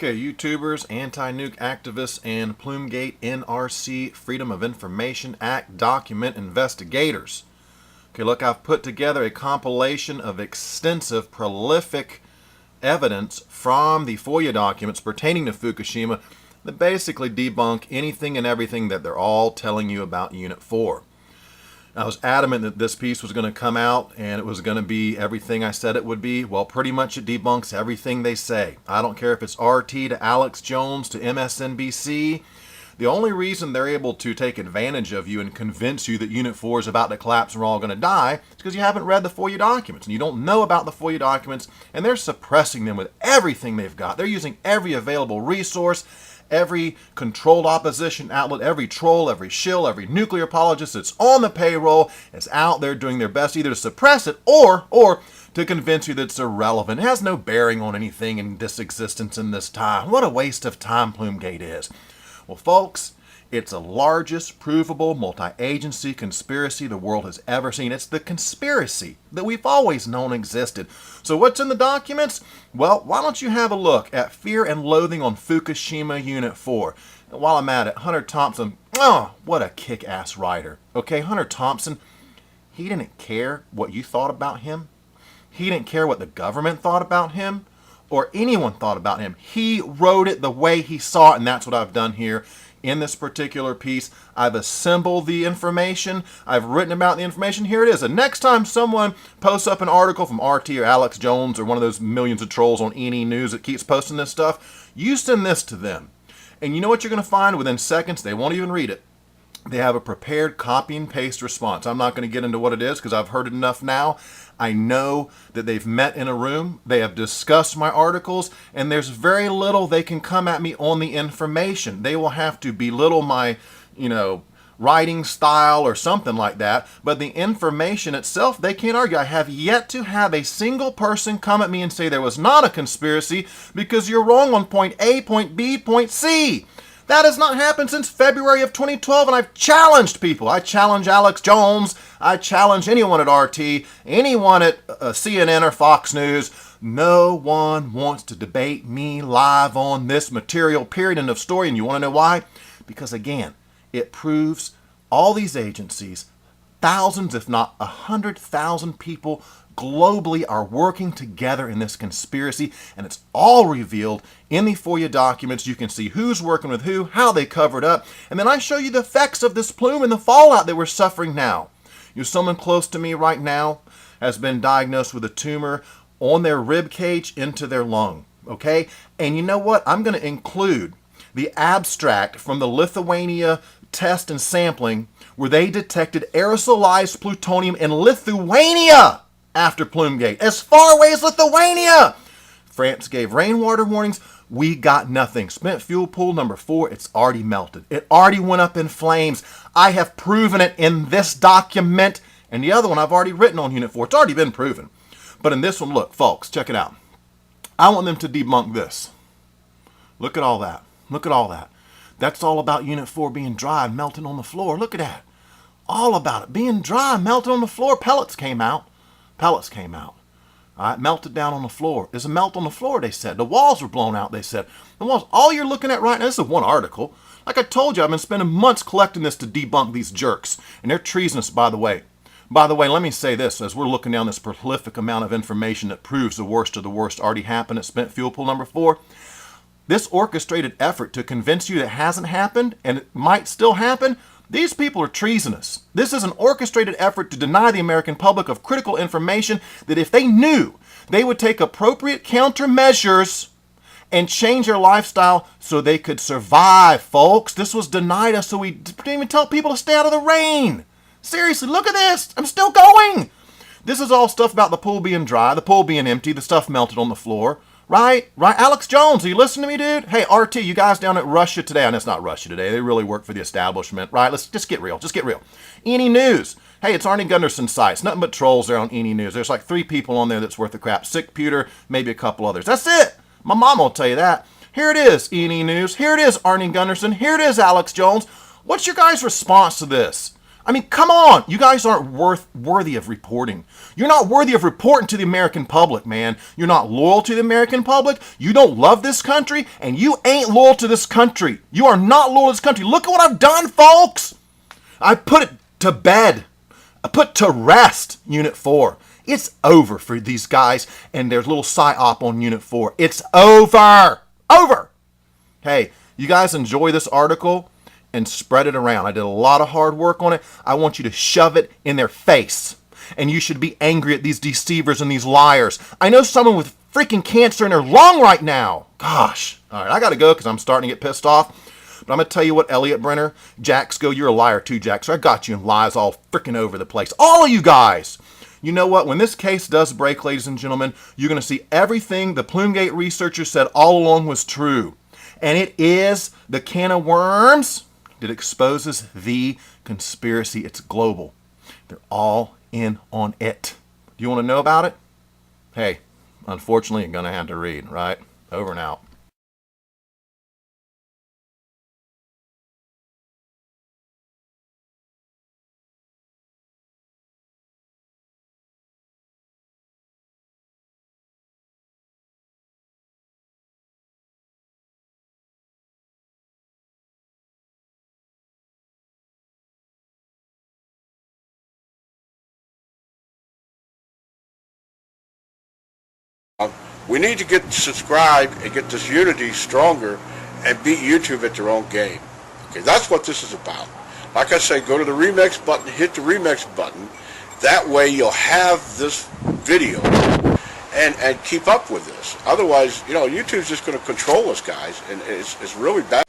Okay, YouTubers, anti-nuke activists, and Plumegate NRC Freedom of Information Act document investigators. Okay, look, I've put together a compilation of extensive, prolific evidence from the FOIA documents pertaining to Fukushima that basically debunk anything and everything that they're all telling you about Unit 4. I was adamant that this piece was going to come out and it was going to be everything I said it would be. Well, pretty much it debunks everything they say. I don't care if it's RT to Alex Jones to MSNBC. The only reason they're able to take advantage of you and convince you that Unit 4 is about to collapse and we're all going to die is because you haven't read the FOIA documents and you don't know about the FOIA documents, and they're suppressing them with everything they've got. They're using every available resource, every controlled opposition outlet, every troll, every shill, every nuclear apologist that's on the payroll is out there doing their best either to suppress it or to convince you that it's irrelevant. It has no bearing on anything in this existence in this time. What a waste of time Plumegate is. Well, folks, it's the largest provable multi-agency conspiracy the world has ever seen. It's the conspiracy that we've always known existed. So what's in the documents? Well, why don't you have a look at Fear and Loathing on Fukushima Unit 4. And while I'm at it, Hunter Thompson, oh, what a kick-ass writer. Okay, Hunter Thompson, he didn't care what you thought about him. He didn't care what the government thought about him or anyone thought about him. He wrote it the way he saw it, and that's what I've done here. In this particular piece, I've assembled the information. I've written about the information. Here it is. And next time someone posts up an article from RT or Alex Jones or one of those millions of trolls on ENE News that keeps posting this stuff, you send this to them. And you know what you're going to find within seconds? They won't even read it. They have a prepared copy and paste response. I'm not going to get into what it is because I've heard it enough now. I know that they've met in a room, they have discussed my articles, and there's very little they can come at me on the information. They will have to belittle my, writing style or something like that, but the information itself, they can't argue. I have yet to have a single person come at me and say there was not a conspiracy because you're wrong on point A, point B, point C. That has not happened since February of 2012, and I've challenged people. I challenge Alex Jones. I challenge anyone at RT, anyone at CNN or Fox News. No one wants to debate me live on this material, period, end of story. And you want to know why? Because, again, it proves all these agencies, thousands, if not 100,000 people globally are working together in this conspiracy, and it's all revealed in the FOIA documents. You can see who's working with who, how they covered up, and then I show you the effects of this plume and the fallout that we're suffering now. Someone close to me right now has been diagnosed with a tumor on their rib cage into their lung, okay? And you know what? I'm going to include the abstract from the Lithuania test and sampling where they detected aerosolized plutonium in Lithuania after Plumegate, as far away as Lithuania. France gave rainwater warnings. We got nothing. Spent fuel pool number 4, it's already melted. It already went up in flames. I have proven it in this document. And the other one I've already written on Unit 4. It's already been proven. But in this one, look, folks, check it out. I want them to debunk this. Look at all that. Look at all that. That's all about Unit 4 being dry and melting on the floor. Look at that. All about it. Being dry and melting on the floor. Pellets came out. Pellets came out. All right, melted down on the floor. There's a melt on the floor, they said. The walls were blown out, they said. The walls. All you're looking at right now, this is one article. Like I told you, I've been spending months collecting this to debunk these jerks. And they're treasonous, by the way. By the way, let me say this. As we're looking down this prolific amount of information that proves the worst of the worst already happened at Spent Fuel Pool number 4, this orchestrated effort to convince you that hasn't happened and it might still happen, these people are treasonous. This is an orchestrated effort to deny the American public of critical information that if they knew, they would take appropriate countermeasures and change their lifestyle so they could survive, folks. This was denied us so we didn't even tell people to stay out of the rain. Seriously, look at this. I'm still going. This is all stuff about the pool being dry, the pool being empty, the stuff melted on the floor. Right? Alex Jones, are you listening to me, dude? Hey, RT, you guys down at Russia today. And it's not Russia today. They really work for the establishment, right? Let's just get real. Just get real. ENE News. Hey, it's Arnie Gunderson's sites. Nothing but trolls there on ENE News. There's like 3 people on there that's worth the crap. Sick Pewter, maybe a couple others. That's it. My mom will tell you that. Here it is, ENE News. Here it is, Arnie Gunderson. Here it is, Alex Jones. What's your guys' response to this? I mean, come on. You guys aren't worthy of reporting. You're not worthy of reporting to the American public, man. You're not loyal to the American public. You don't love this country, and you ain't loyal to this country. You are not loyal to this country. Look at what I've done, folks. I put it to bed. I put to rest Unit 4. It's over for these guys and their little psyop on Unit 4. It's over. Over. Hey, you guys enjoy this article and spread it around. I did a lot of hard work on it. I want you to shove it in their face. And you should be angry at these deceivers and these liars. I know someone with freaking cancer in their lung right now. Gosh. All right, I got to go because I'm starting to get pissed off. But I'm going to tell you what, Elliot Brenner, Jaxco, you're a liar too, Jax. I got you in lies all freaking over the place. All of you guys. You know what? When this case does break, ladies and gentlemen, you're going to see everything the Plumegate researchers said all along was true. And it is the can of worms that exposes the conspiracy. It's global. They're all in on it. Do you want to know about it? Hey, unfortunately, you're going to have to read, right? Over and out. We need to get subscribed and get this unity stronger and beat YouTube at their own game. Okay, that's what this is about. Like I say, go to the remix button, hit the remix button. That way you'll have this video and keep up with this. Otherwise, you know, YouTube's just going to control us, guys, and it's really bad.